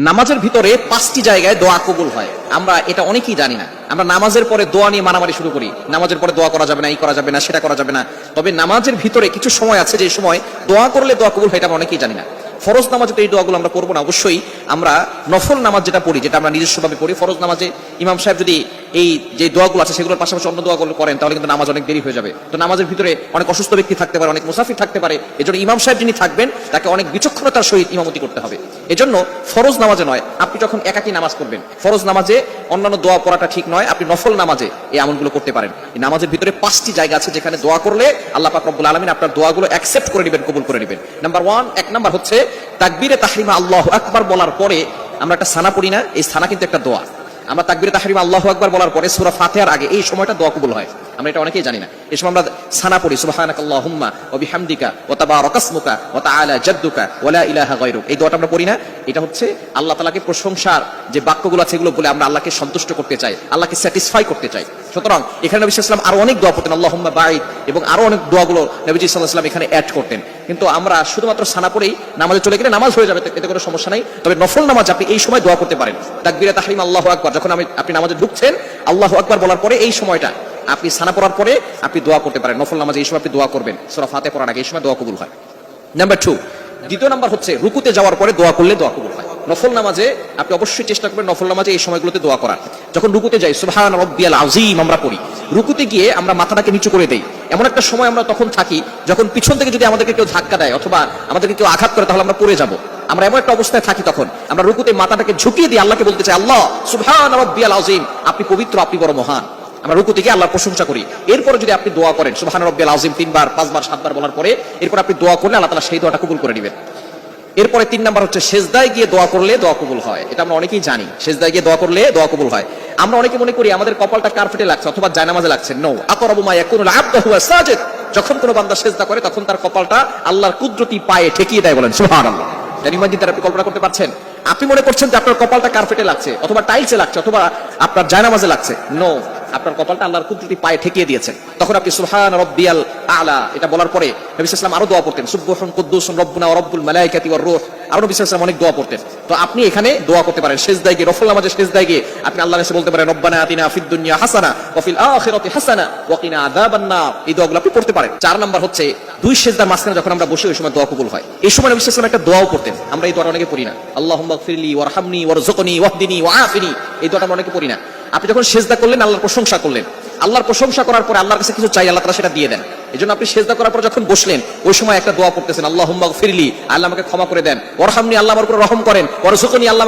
নামাজের ভিতরে 5টি জায়গায় দোয়া কবুল হয়। আমরা এটা অনেকেই জানি না। আমরা নামাজের পরে দোয়া নিয়ে মারামারি শুরু করি, নামাজের পরে দোয়া করা যাবে না, এই করা যাবে না, সেটা করা যাবে না। তবে নামাজের ভিতরে কিছু সময় আছে যে সময় দোয়া করলে দোয়া কবুল হয়, এটা আমরা অনেকেই জানি না। ফরজ নামাজে তো এই দোয়াগুলো আমরা করবো না, অবশ্যই আমরা নফল নামাজ যেটা পড়ি, যেটা আমরা নিজস্বভাবে পড়ি, ফরজ নামাজে ইমাম সাহেব যদি এই যে দোয়াগুলো আছে সেগুলোর পাশাপাশি অন্য দোয়াগুলো করেন তাহলে কিন্তু নামাজ অনেক দেরি হয়ে যাবে। তো নামাজের ভিতরে অনেক অসুস্থ ব্যক্তি থাকতে পারে, অনেক মুসাফির থাকতে পারে, এজন্য ইমাম সাহেব যিনি থাকবেন তাকে অনেক বিচক্ষণতার সহিত ইমামতি করতে হবে। এজন্য ফরজ নামাজে নয়, আপনি যখন একাকী নামাজ করবেন, ফরজ নামাজে অন্যান্য দোয়া পড়াটা ঠিক নয়, আপনি নফল নামাজে এই আমলগুলো করতে পারেন। এই নামাজের ভিতরে 5টি জায়গা আছে যেখানে দোয়া করলে আল্লাহ পাক রব্বুল আলামিন আপনার দোয়াগুলো অ্যাকসেপ্ট করে নেবেন, কবুল করে নেবেন। এক নাম্বার হচ্ছে তাকবীরে তাহরিমা আল্লাহু আকবার বলার পরে আমরা একটা সানা পড়ি না, এই সানা কিন্তু একটা দোয়া। আমরা তাকবীরে তাহরিমা আল্লাহু আকবার বলার পরে সূরা ফাতিহার আগে এই সময়টা দোয়া কবুল হয়, আমরা এটা অনেকেই জানি না। এই সময় আমরা সানা পড়ি সুবহানাকাল্লাহুম্মা ওয়া বিহামদিকা ওয়া তাবারাকাসমুকা ওয়া তাআলা জাদ্দুকা ওয়া লা ইলাহা গায়রুক, এই দোয়াটা আমরা পড়ি না। এটা হচ্ছে আল্লাহ তাআলাকে প্রশংসার যে বাক্যগুলো আছে এগুলো বলে আমরা আল্লাহকে সন্তুষ্ট করতে চাই, আল্লাহকে স্যাটিসফাই করতে চাই। সুতরাং এখানে নবী সাল্লাল্লাহু আলাইহি ওয়াসাল্লাম আরো অনেক দোয়া পড়তেন, আল্লাহুম্মা বাঈদ, এবং আরো অনেক দোয়াগুলো নবীজি সাল্লাল্লাহু আলাইহি ওয়াসাল্লাম এখানে অ্যাড করতেন। কিন্তু আমরা শুধুমাত্র সানা পড়েই নামাজে চলে গেলে নামাজ হয়ে যাবে, এতে কোনো সমস্যা নাই। তবে নফল নামাজ আপনি এই সময় দোয়া করতে পারেন। তাকবীরে তাহরিমা আল্লাহু আকবার, যখন আপনি নামাজে ঢুকছেন আল্লাহু আকবার বলার পরে এই সময়টা আপনি সানা পড়ার পরে আপনি দোয়া করতে পারেন। নফল নামাজে এই সময় আপনি দোয়া করবেন, সূরা ফাতিহা পড়ার আগে এই সময় দোয়া কবুল হয়। নাম্বার 2, দ্বিতীয় নাম্বার হচ্ছে রুকুতে যাওয়ার পরে দোয়া করলে দোয়া কবুল হয়। নফল নামাজে আপনি অবশ্যই চেষ্টা করবেন নফল নামাজে এই সময়গুলোতে দোয়া করার। যখন রুকুতে যাই সুবহান রাব্বিয়াল আযীম আমরা পড়ি, রুকুতে গিয়ে আমরা মাথাটাকে নিচু করে দেই। এমন একটা সময় আমরা তখন থাকি যখন পিছন থেকে যদি আমাদেরকে কেউ ধাক্কা দেয় অথবা আমাদেরকে কেউ আঘাত করে তাহলে আমরা পড়ে যাব। আমরা এমন একটা অবস্থায় থাকি, তখন আমরা রুকুতে মাথাটাকে ঝুঁকিয়ে দিয়ে আল্লাহকে বলতে চাই, আল্লাহ সুবহান রাব্বিয়াল আযীম, আপনি পবিত্র, আপনি বড় মহান। আমরা রুকু থেকে আল্লাহর প্রশংসা করি। এরপরে যদি আপনি দোয়া করেন সুবহান রাব্বিয়াল আযীম 3 বার 5 বার 7 বার বলার পরে এরপর আপনি দোয়া করলে আল্লাহ তাআলা সেই দোয়াটা কবুল করে নেবেন। এরপরে 3 নাম্বার হচ্ছে সেজদায় গিয়ে দোয়া করলে দোয়া কবুল হয়। এটা আমরা অনেকেই জানি, সেজদায় গিয়ে দোয়া করলে দোয়া কবুল হয়। আমরা অনেকে মনে করি আমাদের কপালটা কার্পেটে লাগছে অথবা জায়নামাজে লাগছে। নো, আকরাবু মা ইয়াকুনুল আবদু হুয়া সাজিদ, যখন কোনো বান্দা সেজদা করে তখন তার কপালটা আল্লাহর কুদরতি পায়ে ঠেকিয়ে দেয়, বলেন সুবহানাল্লাহ। জানি মাঝে তারা আপনি কল্পনা করতে পারছেন? আপনি মনে করছেন যে আপনার কপালটা কার্পেটে লাগছে অথবা টাইলসে লাগছে অথবা আপনার জায়নামাজে লাগছে। নো, আপনার কপালটা আল্লাহর কুদরতি পায়ে ঠেকিয়ে দিয়েছেন। তখন আপনি সুবহান রাব্বিয়াল আলা এটা বলার পরে নবী সাল্লাল্লাহু আলাইহি ওয়াসাল্লাম আরো দোয়া পড়তেন, সুবহান কুদ্দুসুন রব্বুনা ওয়া রব্বুল মালায়েকাতি ওয়ার রূহ, আরো নবী সাল্লাল্লাহু আলাইহি ওয়াসাল্লাম অনেক দোয়া পড়তেন। তো আপনি এখানে দোয়া করতে পারেন সেজদায় গিয়ে, নফল নামাজে সেজদায় গিয়ে আপনি আল্লাহর কাছে বলতে পারেন রব্বানা আতিনা ফিদ দুনিয়া হাসানা ওয়া ফিল আখিরাতি হাসানা ওয়া কিনা আযাবান নার, এই দোয়াগুলো আপনি পড়তে পারেন। 4 নাম্বার হচ্ছে দুই সেজদার মাঝখানে যখন আমরা বসি ওই সময় দোয়া কবুল হয়। এই সময় নবী সাল্লাল্লাহু আলাইহি ওয়াসাল্লাম একটা দোয়াও পড়তেন, আমরা এই দোয়াটা অনেকে পড়ি না, আল্লাহুম্মা গফিরলি ওয়ারহামনি ওয়ারযুকনি ওয়াহদিনি ওয়াআফিনি, এই দোয়াটা আমরা অনেকে পড়ি না। আপনি যখন সেজদা করলেন আল্লাহর প্রশংসা করলেন, আল্লাহর প্রশংসা করার পরে আল্লাহর কাছে কিছু চাই, আল্লাহ তাআলা সেটা দিয়ে দেন। এজন্য আপনি সেজদা করার পর যখন বসলেন ওই সময় একটা দোয়া পড়তেছেন, আল্লাহুম্মা গফিরলি, আল্লাহ আমাকে ক্ষমা করে দেন, ওয়ারহামনি, আল্লাহ আমার উপর রহম করেন, ওয়ারযুকনি, আল্লাহ